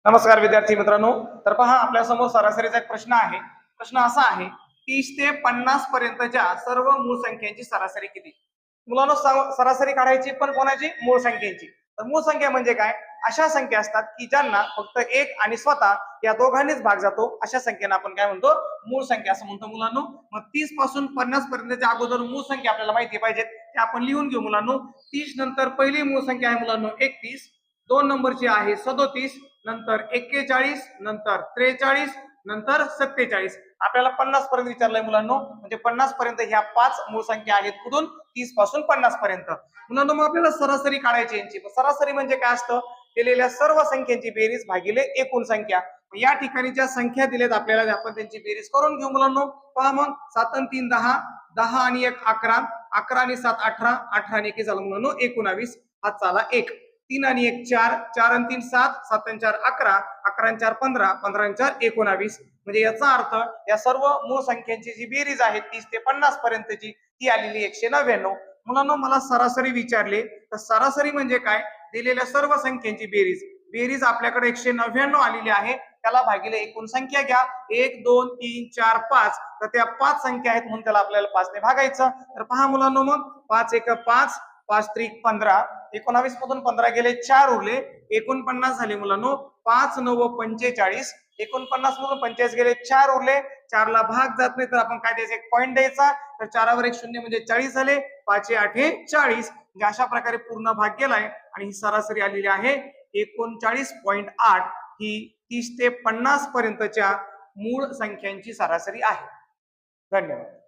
नमस्कार विद्यार्थी मित्रांनो. तर पहा, आपल्या समोर सरासरीचा एक प्रश्न आहे. प्रश्न असा आहे, 30 ते 50 पर्यंतच्या सर्व मूळ संख्यांची सरासरी किती? मुलांनो, सरासरी काढायची, पण कोणाची? मूळ संख्येची. तर मूळ संख्या म्हणजे काय? अशा संख्या असतात की ज्यांना फक्त एक आणि स्वतः या दोघांनीच भाग जातो, अशा संख्येला आपण काय म्हणतो? मूळ संख्या असं म्हणतो मुलांनो. मग 30 पासून 50 पर्यंतच्या अगोदर मूळ संख्या आपल्याला माहिती पाहिजेत, ते आपण लिहून घेऊ मुलांनो. 30 नंतर पहिली मूळ संख्या आहे मुलांनो 31, 2 नंबरची आहे 37, नंतर 41, नंतर 43, नंतर 47. आपल्याला 50 पर्यंत विचारलंय मुलांनो. म्हणजे 50 पर्यंत ह्या 5 मूळ संख्या आहेत. कुठून? 30 पासून 50 पर्यंत. मुलांनो, मग आपल्याला सरासरी काढायची यांची. सरासरी म्हणजे काय असतं? दिलेल्या सर्व संख्यांची बेरीज भागिले एकूण संख्या. या ठिकाणी ज्या संख्या दिल्यात आपल्याला, आपण त्यांची बेरीज करून घेऊ मुलांनो. पहा मग, 7 आणि 3 10, 10 आणि 1 11, 11 आणि 7 18, 18 आणि 1 झालं मुलांनो 19. हा चाला 1. 3 आणि 1 4, 4 आणि 3 7, 7 आणि 4 11, 11 आणि 4 15, 15 आणि 4 19. म्हणजे याचा अर्थ या सर्व मूळ संख्यांची जी बेरीज आहे 30 ते 50 पर्यंतची, ती आलेली 199. मुलांनो, मला सरासरी विचारले, तर सरासरी म्हणजे काय? दिलेल्या सर्व संख्यांची बेरीज. बेरीज आपल्याकडे 199 आलेली आहे. त्याला भागिले एकूण संख्या घ्या. 1 2 3 4 5. तर त्या 5 संख्या आहेत म्हणून त्याला आपल्याला 5 ने भागायचं. तर पहा मुलांनो, मग 5 1 5, 5 3 15, 19 मधून 15 गेले, 4 उरले, 49 झाले मुलांनो. 5 9 45, 49 मधून 45 गेले, 4 उरले, 4 ला भाग जात नाही, तर आपण काय द्यायचं? एक पॉईंट द्यायचा. तर 4 वर 1 शून्य म्हणजे 40 झाले. 5 8 40. म्हणजे अशा प्रकारे पूर्ण भाग गेलाय आणि ही सरासरी आलेली आहे 39.8. ही 30 ते 50 पर्यंतच्या मूळ संख्यांची सरासरी आहे. धन्यवाद.